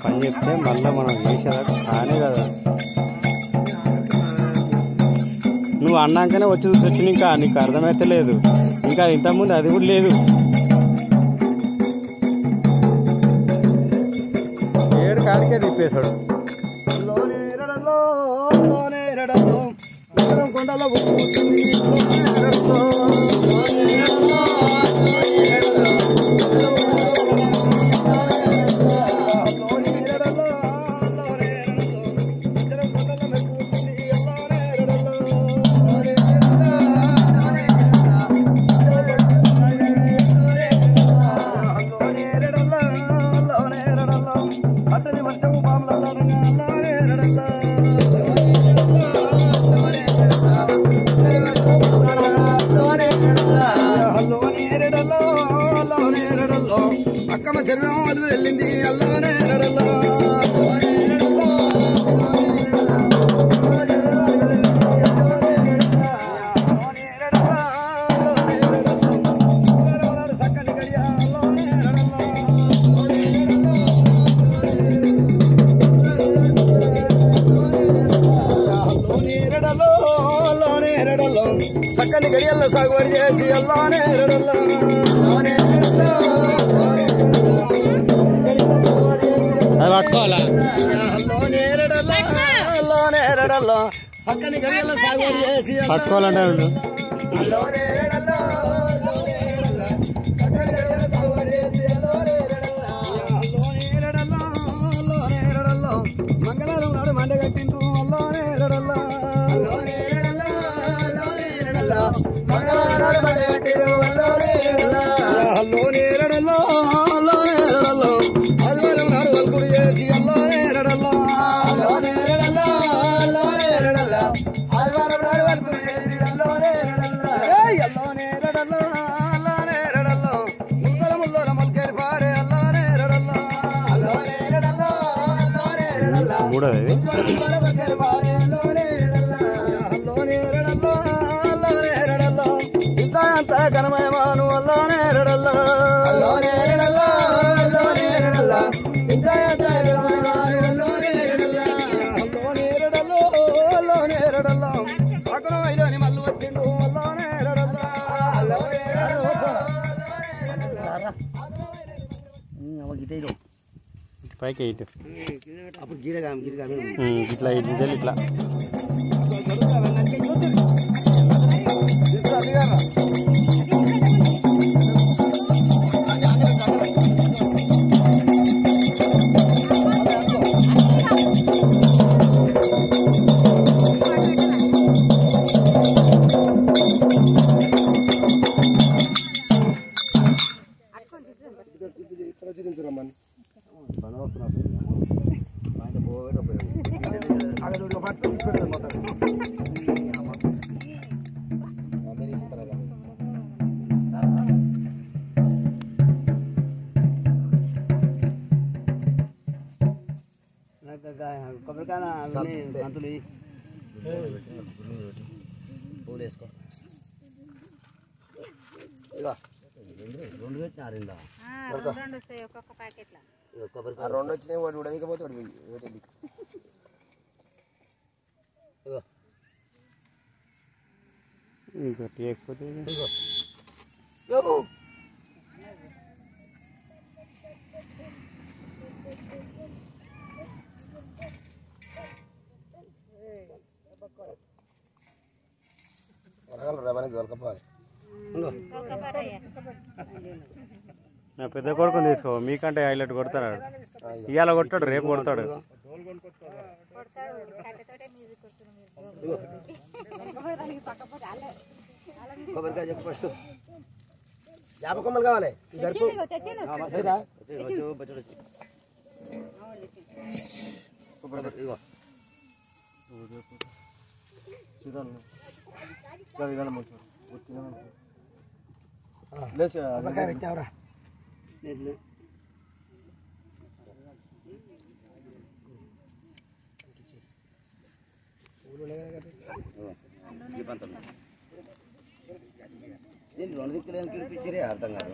పని చెప్తే మళ్ళీ మనం చేసేదాకా కానే కదా. నువ్వు అన్నాకనే వచ్చి చూసొచ్చి ఇంకా నీకు అర్థమైతే లేదు. ఇంకా ఇంతకుముందు అది కూడా లేదు. ఏడు కాడికే తిప్పేశాడు. కొండలో అక్కమ్మ శరీరం వదిలి వెళ్ళింది అల్లానే రడల్లో చక్కని గడియల్లో సాగుబడి చేసి అల్లానే రడల్లో అది పట్టుకోవాలా పక్కన గడియల్లో సాగుబడి చేసి పట్టుకోవాలంటే మంగళవారం నాడు మండ కట్టింటూ అల్లోనే రడల్లో మంగళవారం నాడు మండ కట్టిరు అల్లోనే రడల్లో అల్లోనే రడల్లో ఆదివారం నాడు వల్కుడు చేసి అల్లోనే రడల్లో అల్లోనే రడల్లో అల్లోనే రడల్లో ఆదివారం నాడు వల్కుడు చేసి అల్లోనే రడల్లో అల్లోనే రడల్లో అల్లోనే రడల్లో ముక్కల ముల్లోల మల్కేరి పాడే అల్లోనే రడల్లో అల్లోనే రడల్లో అల్లోనే రడల్లో మూడోది మల్కేరి పాడే అల్లోనే రడల్లో అల్లోనే రడల్లో అల్లోనే రడల్లో ఇంత ఘనమయమాను అల్లోనే రడల్లో అల్లోనే రడల్లో అల్లోనే రడల్లో ఇంత ఘనమయమాను అల్లోనే రడల్లో అల్లోనే రడల్లో అల్లోనే రడల్లో అకరమైలోని మల్లు వచ్చిండు అల్లోనే రడల్లో అల్లోనే రడల్లో గీట పైకి ఇటు అప్పుడు గీడగా ఇట్లా ఇట్లా కొబ్బరికాయ సంతులు పూలు వేసుకో రెండు పెట్టినారు కొబ్బరికాయ రెండు వచ్చినాయి వాడు ఉడవికపోతే వాడు లేకపోతే వరగాలి రేపనికి దొరకపోవాలి నా పెద్ద కొడుకుని తీసుకో, మీకంటే హైలైట్ కొడతాడు. ఇవాళ కొట్టాడు, రేపు కొడతాడు. కొబ్బరికాయ చెప్పు ఫస్ట్. యాప కొమ్మలు కావాలి. పెట్టావురా రెండు దిక్కులేని పిలిపించరే అర్థం కాదు.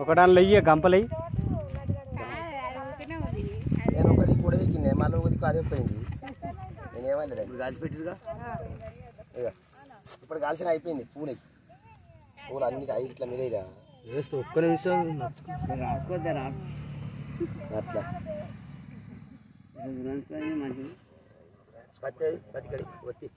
ఒకటాన్లో ఇయ్య గంపలయ్యి. నేను ఒక దిక్కు కూడా వెక్కింది, మళ్ళీ ఒక దిక్కు అదే పోయింది. నేనేమలేదు ఇప్పుడు కాల్చి పెట్టిరుగా. ఇప్పుడు కాల్చిన అయిపోయింది. పూలు అన్ని 5 ఇట్లా మీద వేస్ట్. ఒక్క నిమిషం రాసుకోద్దా అట్లా బతికడి ఒత్తి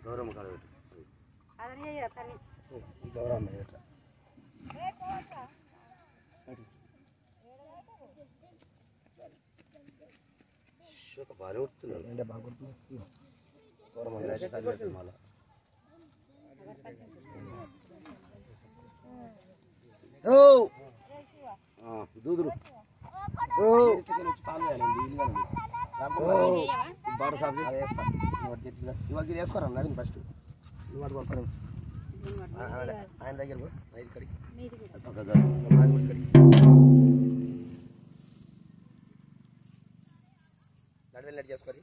గౌరమ్మ కాడ గౌరమ్మ బాగా కొడుతున్నాడు. బాగా కొడుతుంది గౌరమ్మ సరిపెడుతుంది. మళ్ళా దూదురు బాడు సాబ్ ఇవాళ వేసుకోరా నవీన్ ఫస్ట్. ఆయన దగ్గర నడివెళ్ళి చేసుకోరి.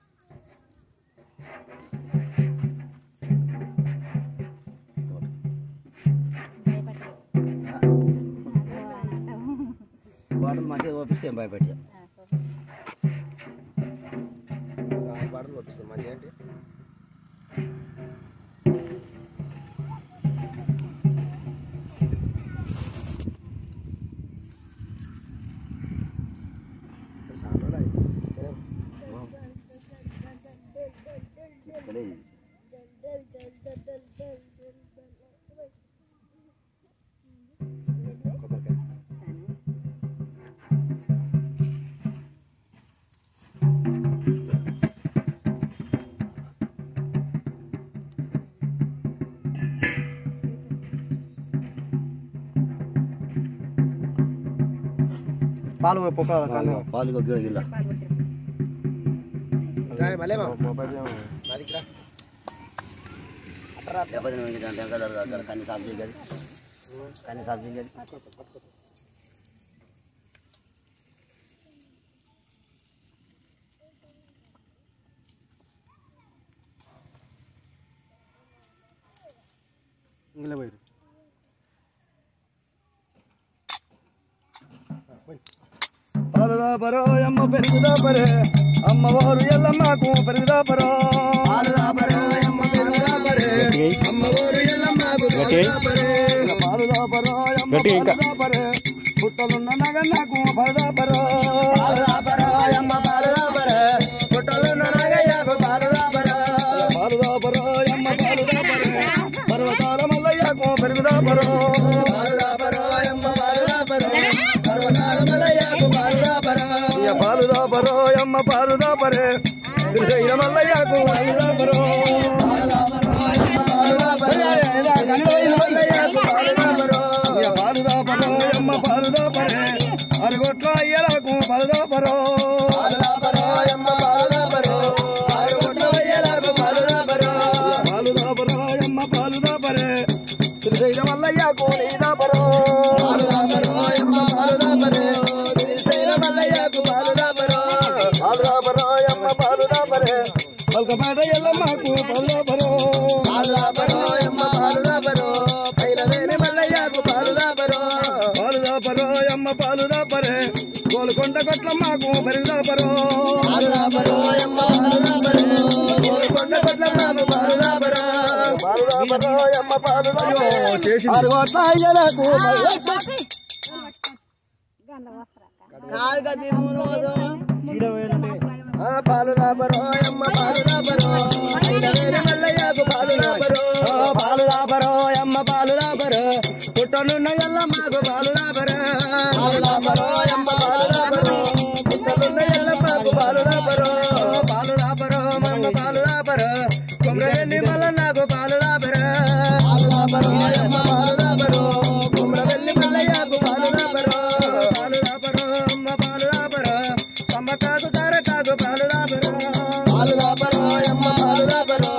బాటలు మంచిగా పంపిస్తే ఏం భయపెట్టా. బాటలు పంపిస్తాం మంచిగా అంటే పాలు పాలు గిల్ల కన్నీ సాగు చేయగలి కన్నీ సాగు చేయగలి. పాలుదా పరో అమ్మ పెరుగుదా పరే అమ్మవారు ఎల్లమ్మకు పెరుగుదా పరో. పాలుదా పరో అమ్మ పెరుగుదా పరే అమ్మవారు ఎల్లమ్మకు పెరుగుదా పరే. పాలుదా పరో అమ్మ పెరుగుదా పరే పుట్టలున్న నగన్నకు పరదా పరో. పాలుదా పరో అమ్మ పాలుదా పరే పుట్టలున్న నగయ్యకు పాలుదా పరో. పాలుదా పరో అమ్మ పాలుదా పరే పర్వతాల మల్లయ్యకు పెరుగుదా పరో. పాలుదా పరో అమ్మ పాలుదా పరే పర్వతాల మల్లయ్యకు పాలుదా పరో. పాలుదా పరో అమ్మ పాలుదా పరే శ్రీశైల మల్లయ్యకు పాలుదా పరో. పాలుదా పరో అమ్మ పాలుదా పరే అరగొట్ల అయ్యలకు పాలుదా పరో. పాలుదా పరో అమ్మ పాలుదా పరో అరగొట్ల అయ్యలకు పాలుదా పరో. పాలుదా పరో అమ్మ పాలుదా పరే శ్రీశైల మల్లయ్యకు నీదా పరో. పాలుదా పరో అమ్మ పాలుదా పరే శ్రీశైల మల్లయ్యకు పాలుదా పరో. పాలుదా పరో అమ్మ పాలుదా పరే పల్కపాట ఎల్లమ్మకు పాలుదా పరో. పాలుదా పరో అమ్మ పాలుదా పరో పైలవేని మల్లయ్యకు పాలుదా పరో. పాలుదా పరో అమ్మ పాలుదా పరే గోల్కొండ కొట్లమ్మకు పెరుగుదా పరో. పాలుదా పరో అమ్మ పాలుదా పరో గోల్కొండ కొట్లమ్మకు పాలుదా పరో. పాలుదా పరో అమ్మ పాలు అరగొట్ల అయ్యలకు పాలు రాబరో అమ్మ పాలు రాబరో మల్లయ్యకు పాలు రాబరో పాలు రాబరో అమ్మ పాలు రాబరో పుట్టనున్న ఎల్ల మాకు పాలు రాబరో పాలు రాబరో అమ్మ పాలు రాబరో పుట్టనున్న ఎల్ల మాకు పాలు రాబరో పాలు రాబరో అమ్మ పాలు రాబరో కుమ్రవెల్లి మల్ల నాకు పాలు రాబరో పాలు రాబరో అమ్మ పాలు రాబరో కుమ్రవెల్లి మల్లయ్యకు పాలు రాబరో పాలు రాబరో అమ్మ పాలు రాబరో అమ్మ కాకు తార కాకు పాలు రాబరో పాలు రాబరో అమ్మ పాలు రాబరో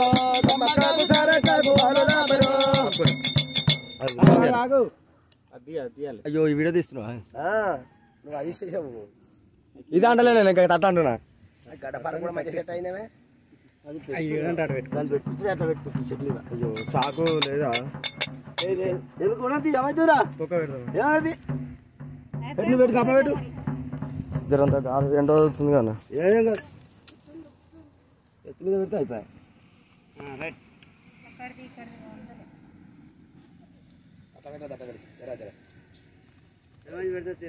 అమ్మ కాకు తార కాకు పాలు రాబరో అయ్యో ఈ వీడియో తీస్తున్నావా నువ్వు అది చేసావు ఇది అంటలే నేను ఇంకా అట్లా అంటున్నా గడపర కూడా మంచి సెట్ అయినవే దాన్ని పెట్టుకుంటే అట్లా పెట్టుకుంటు చెట్లు అయ్యో చాకు లేదా ఎందుకు ఏమైతురా తొక్క పెడతాం ఏమది పెట్టు పెట్టు కప్ప పెట్టు జరంతా ఎండ అవుతుంది కదా ఏం కాదు ఎత్తు మీద పెడితే అయిపోయాయి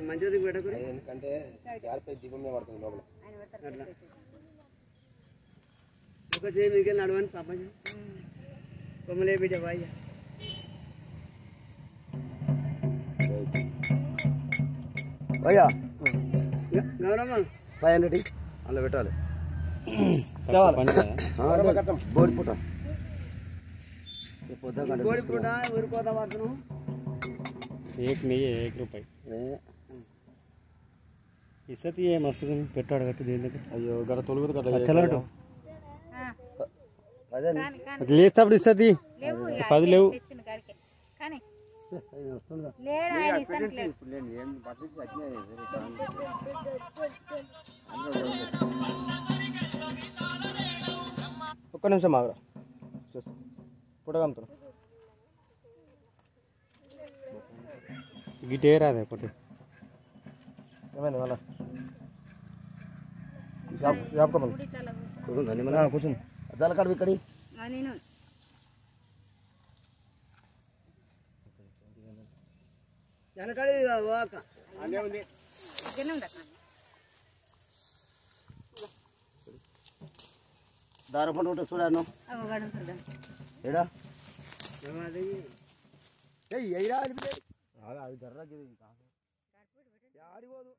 మంచిది పెట్టకు ఎందుకంటే జారిపోయి దిగు మీద పడుతుంది లోపల ఒక చేయి మీకు నడవని పాప కొమ్మలే బిడ్డ బాయ్ భయ్యా గౌరమ్మ 500 అలా పెట్టాలి బోడి పూట బోడి పూట ఊరిపోతా పడుతున్నాం एक नहीं है 1 रुपये ఇసతి ఏ మస్తు పెట్టాడు కట్టి దేని దగ్గర అయ్యో గడ తొలుగుదు కదా చల్లటు లేస్తప్పుడు ఇసతి 10 లేవు ఒక్క నిమిషం ఆగరా పుట్టగమ్ముతాను గిటే రాదే ఒకటి ఏమైంది వాళ్ళ కూర్చొని అద్దాల కాడు ఇక్కడి దార పండు ఉంటుంది చూడాను ఏడా అది ధర ఆడిపోదు